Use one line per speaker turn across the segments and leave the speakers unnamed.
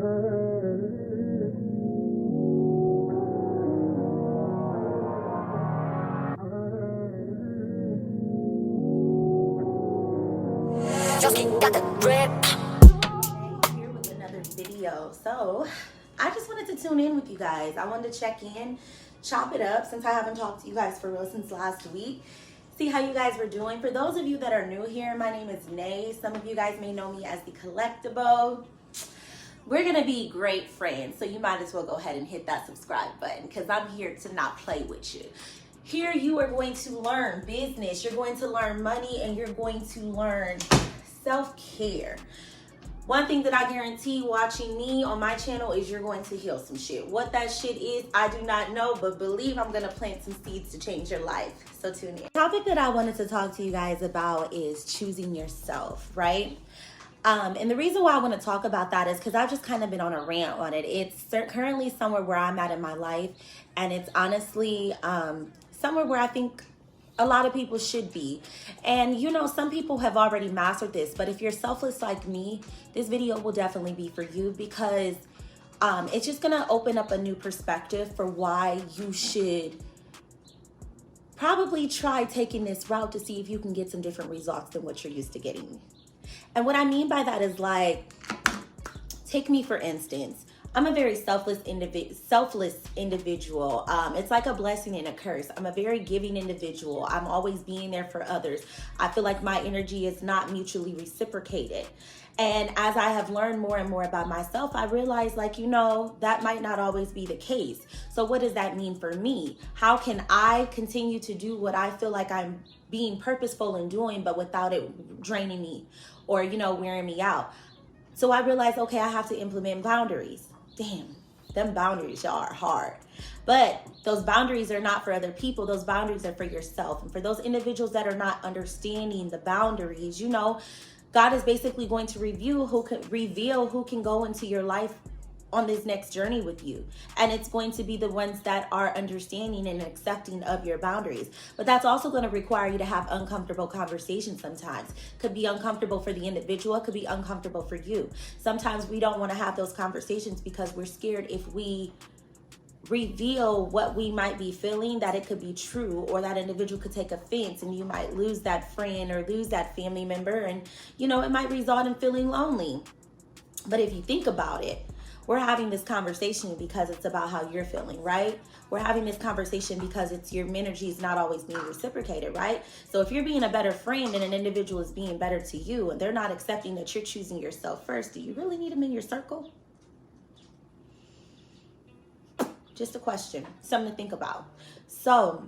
Got the drip. Here with another video. So I just wanted to tune in with you guys. I wanted to check in, chop it up since I haven't talked to you guys for real since last week. See how you guys were doing. For those of you that are new here, my name is Nay. Some of you guys may know me as the Collectible. We're gonna be great friends, so you might as well go ahead and hit that subscribe button because I'm here to not play with you. Here you are going to learn business, you're going to learn money, and you're going to learn self-care. One thing that I guarantee watching me on my channel is you're going to heal some shit. What that shit is, I do not know, but believe I'm gonna plant some seeds to change your life. So tune in. The topic that I wanted to talk to you guys about is choosing yourself, right? And the reason why I want to talk about that is because I've just kind of been on a rant on it. It's currently somewhere where I'm at in my life, and it's honestly somewhere where I think a lot of people should be. And you know, some people have already mastered this, but if you're selfless like me, this video will definitely be for you because it's just gonna open up a new perspective for why you should probably try taking this route to see if you can get some different results than what you're used to getting. And what I mean by that is, like, take me for instance. I'm a very selfless individual. It's like a blessing and a curse. I'm a very giving individual. I'm always being there for others. I feel like my energy is not mutually reciprocated. And as I have learned more and more about myself, I realize, like, you know, that might not always be the case. So what does that mean for me? How can I continue to do what I feel like I'm being purposeful in doing, but without it draining me or, you know, wearing me out? So I realized, okay, I have to implement boundaries. Damn, them boundaries, y'all, are hard. But those boundaries are not for other people. Those boundaries are for yourself. And for those individuals that are not understanding the boundaries, you know, God is basically going to reveal who can go into your life on this next journey with you. And it's going to be the ones that are understanding and accepting of your boundaries. But that's also going to require you to have uncomfortable conversations sometimes. Could be uncomfortable for the individual, it could be uncomfortable for you. Sometimes we don't want to have those conversations because we're scared if we reveal what we might be feeling, that it could be true, or that individual could take offense and you might lose that friend or lose that family member, and you know, it might result in feeling lonely. But if you think about it, we're having this conversation because it's about how you're feeling, right? We're having this conversation because it's your energy is not always being reciprocated, right? So if you're being a better friend and an individual is being better to you and they're not accepting that you're choosing yourself first, do you really need them in your circle? Just a question, something to think about. So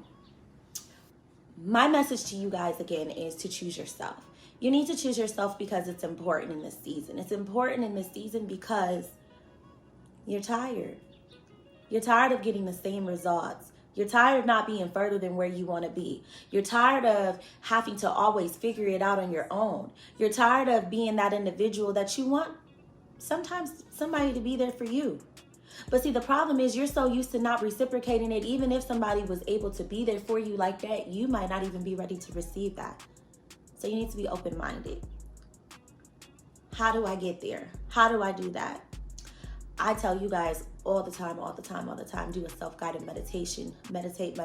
my message to you guys again is to choose yourself. You need to choose yourself because it's important in this season. It's important in this season because you're tired. You're tired of getting the same results. You're tired of not being further than where you want to be. You're tired of having to always figure it out on your own. You're tired of being that individual that you want sometimes somebody to be there for you. But see, the problem is you're so used to not reciprocating it. Even if somebody was able to be there for you like that, you might not even be ready to receive that. So you need to be open-minded. How do I get there? How do I do that? I tell you guys all the time, do a self-guided meditation. Meditate.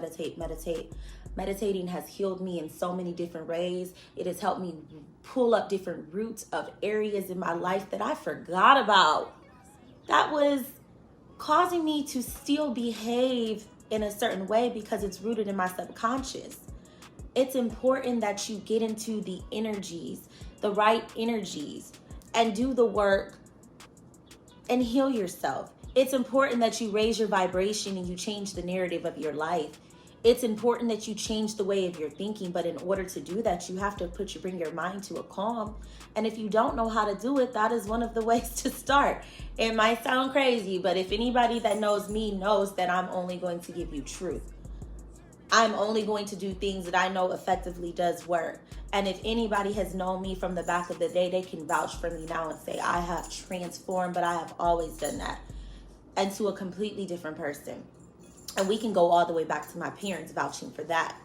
Meditating has healed me in so many different ways. It has helped me pull up different roots of areas in my life that I forgot about. That was causing me to still behave in a certain way because it's rooted in my subconscious. It's important that you get into the energies, the right energies, and do the work and heal yourself. It's important that you raise your vibration and you change the narrative of your life. It's important that you change the way of your thinking, but in order to do that, you have to bring your mind to a calm. And if you don't know how to do it, that is one of the ways to start. It might sound crazy, but if anybody that knows me knows that I'm only going to give you truth. I'm only going to do things that I know effectively does work. And if anybody has known me from the back of the day, they can vouch for me now and say I have transformed, but I have always done that, and to a completely different person. And we can go all the way back to my parents vouching for that,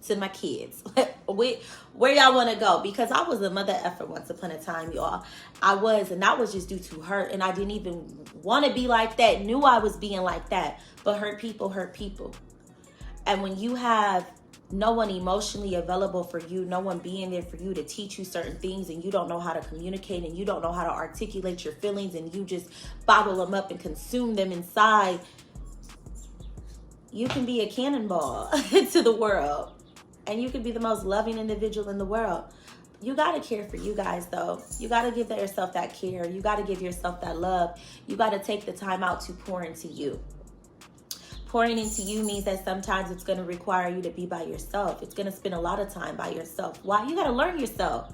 to my kids. Where y'all want to go? Because I was a mother effer once upon a time, y'all. I was, and that was just due to hurt. And I didn't even want to be like that, knew I was being like that. But hurt people hurt people. And when you have no one emotionally available for you, no one being there for you to teach you certain things, and you don't know how to communicate, and you don't know how to articulate your feelings, and you just bottle them up and consume them inside, you can be a cannonball to the world. And you can be the most loving individual in the world. You got to care for you guys, though. You got to give yourself that care. You got to give yourself that love. You got to take the time out to pour into you. Pouring into you means that sometimes it's going to require you to be by yourself. It's going to spend a lot of time by yourself. Why? You got to learn yourself.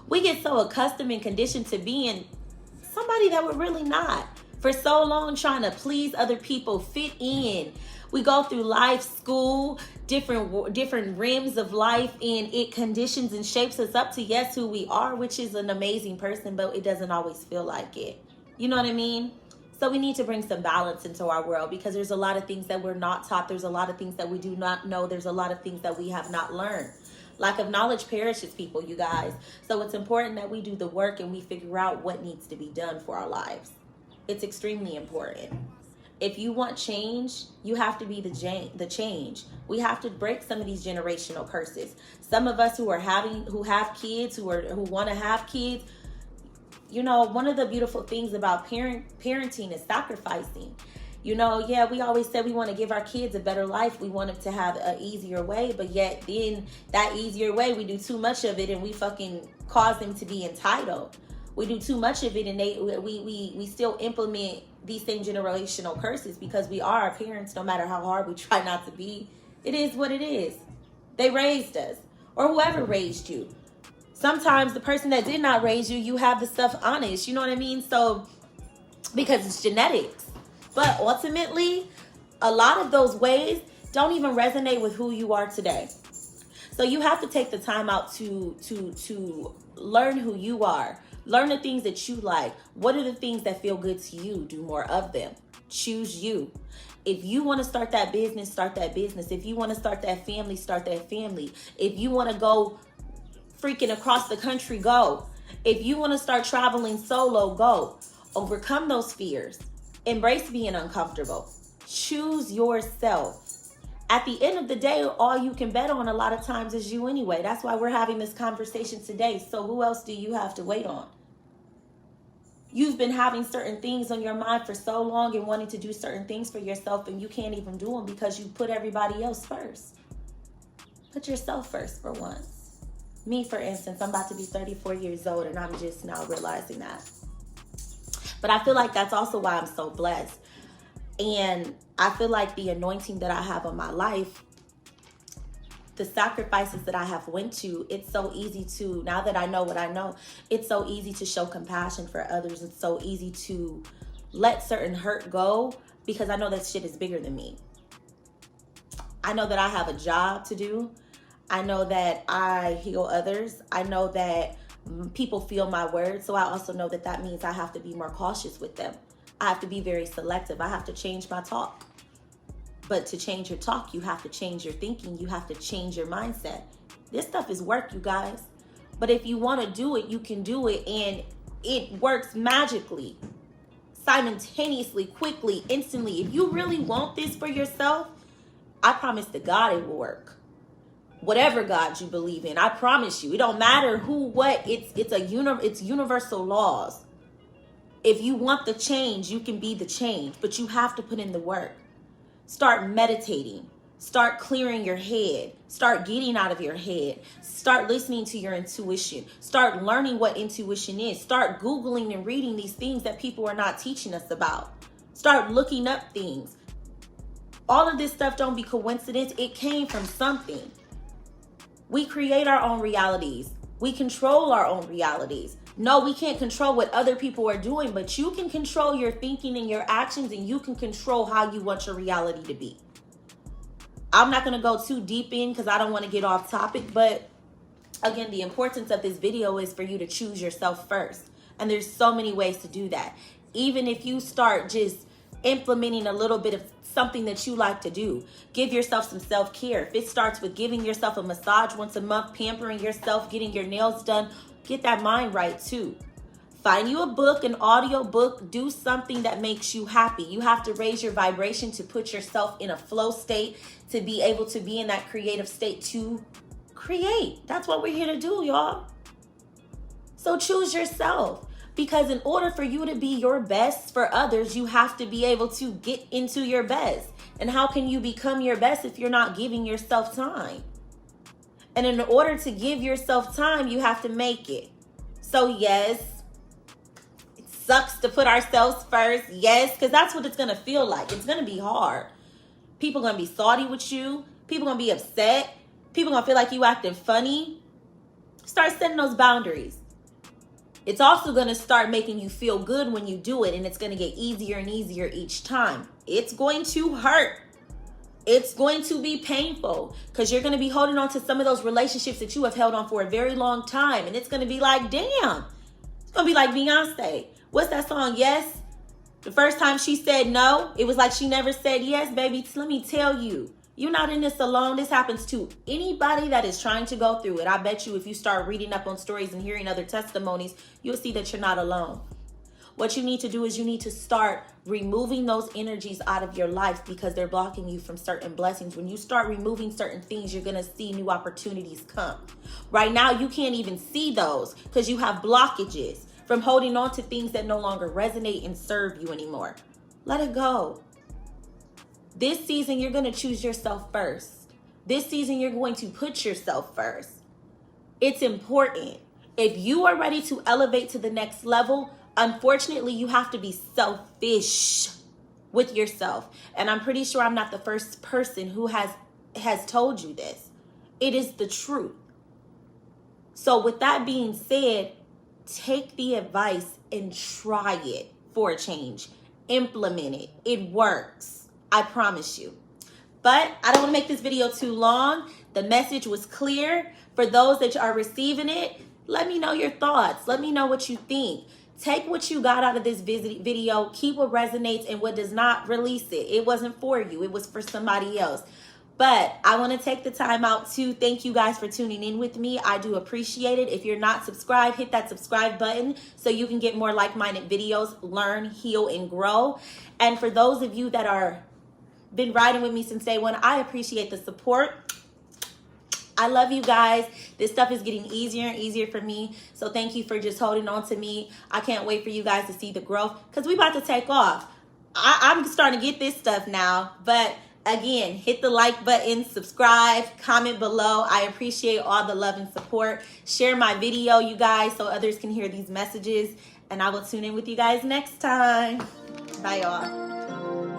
We get so accustomed and conditioned to being somebody that we're really not. For so long, trying to please other people, fit in. We go through life, school, different rims of life, and it conditions and shapes us up to, yes, who we are, which is an amazing person, but it doesn't always feel like it. You know what I mean? So we need to bring some balance into our world, because there's a lot of things that we're not taught. There's a lot of things that we do not know. There's a lot of things that we have not learned. Lack of knowledge perishes people, you guys. So it's important that we do the work and we figure out what needs to be done for our lives. It's extremely important. If you want change, you have to be the change. We have to break some of these generational curses. Some of us who have kids, who want to have kids, you know, one of the beautiful things about parenting is sacrificing. You know, yeah, we always said we want to give our kids a better life. We want them to have an easier way, but yet then that easier way, we do too much of it and we fucking cause them to be entitled. We do too much of it, and we still implement these same generational curses because we are our parents. No matter how hard we try not to be, it is what it is. They raised us, or whoever raised you. Sometimes the person that did not raise you, you have the stuff honest. You know what I mean? So, because it's genetics. But ultimately, a lot of those ways don't even resonate with who you are today. So you have to take the time out to learn who you are. Learn the things that you like. What are the things that feel good to you? Do more of them. Choose you. If you want to start that business, start that business. If you want to start that family, start that family. If you want to go freaking across the country, go. If you want to start traveling solo, go. Overcome those fears. Embrace being uncomfortable. Choose yourself. At the end of the day, all you can bet on a lot of times is you anyway. That's why we're having this conversation today. So who else do you have to wait on? You've been having certain things on your mind for so long and wanting to do certain things for yourself, and you can't even do them because you put everybody else first. Put yourself first for once. Me, for instance, I'm about to be 34 years old, and I'm just now realizing that. But I feel like that's also why I'm so blessed. And I feel like the anointing that I have on my life, the sacrifices that I have went to, it's so easy to, now that I know what I know, it's so easy to show compassion for others. It's so easy to let certain hurt go because I know that shit is bigger than me. I know that I have a job to do. I know that I heal others. I know that people feel my words. So I also know that that means I have to be more cautious with them. I have to be very selective. I have to change my talk. But to change your talk, you have to change your thinking. You have to change your mindset. This stuff is work, you guys. But if you want to do it, you can do it. And it works magically, simultaneously, quickly, instantly. If you really want this for yourself, I promise to God it will work. Whatever God you believe in, I promise you. It don't matter who, what. It's universal laws. If you want the change, you can be the change, but you have to put in the work. Start meditating. Start clearing your head. Start getting out of your head. Start listening to your intuition. Start learning what intuition is. Start Googling and reading these things that people are not teaching us about. Start looking up things. All of this stuff don't be coincidence. It came from something. We create our own realities. We control our own realities. No, we can't control what other people are doing, but you can control your thinking and your actions, and you can control how you want your reality to be. I'm not going to go too deep in because I don't want to get off topic, but again, the importance of this video is for you to choose yourself first. And there's so many ways to do that. Even if you start just implementing a little bit of something that you like to do, give yourself some self-care. If it starts with giving yourself a massage once a month, pampering yourself, getting your nails done, get that mind right too. Find you a book, an audio book. Do something that makes you happy. You have to raise your vibration to put yourself in a flow state, to be able to be in that creative state to create. That's what we're here to do, y'all. So choose yourself. Because in order for you to be your best for others, you have to be able to get into your best. And how can you become your best if you're not giving yourself time? And in order to give yourself time, you have to make it. So yes, it sucks to put ourselves first. Yes, because that's what it's going to feel like. It's going to be hard. People going to be salty with you. People going to be upset. People going to feel like you acting funny. Start setting those boundaries. It's also going to start making you feel good when you do it, and it's going to get easier and easier each time. It's going to hurt. It's going to be painful because you're going to be holding on to some of those relationships that you have held on for a very long time, and it's going to be like, damn. It's going to be like Beyonce. What's that song? Yes. The first time she said no, it was like she never said yes, baby. Let me tell you. You're not in this alone. This happens to anybody that is trying to go through it. I bet you if you start reading up on stories and hearing other testimonies, you'll see that you're not alone. What you need to do is you need to start removing those energies out of your life because they're blocking you from certain blessings. When you start removing certain things, you're going to see new opportunities come. Right now, you can't even see those because you have blockages from holding on to things that no longer resonate and serve you anymore. Let it go. This season, you're going to choose yourself first. This season, you're going to put yourself first. It's important. If you are ready to elevate to the next level, unfortunately, you have to be selfish with yourself. And I'm pretty sure I'm not the first person who has told you this. It is the truth. So with that being said, take the advice and try it for a change. Implement it. It works. I promise you. But I don't want to make this video too long. The message was clear. For those that are receiving it, let me know your thoughts. Let me know what you think. Take what you got out of this video. Keep what resonates and what does not, release it. It wasn't for you. It was for somebody else. But I want to take the time out to thank you guys for tuning in with me. I do appreciate it. If you're not subscribed, hit that subscribe button so you can get more like-minded videos, learn, heal, and grow. And for those of you that are been riding with me since day one, I appreciate the support. I love you guys. This stuff is getting easier and easier for me. So thank you for just holding on to me. I can't wait for you guys to see the growth because we about to take off. I'm starting to get this stuff now. But again, hit the like button, subscribe, comment below. I appreciate all the love and support. Share my video, you guys, so others can hear these messages. And I will tune in with you guys next time. Bye, y'all.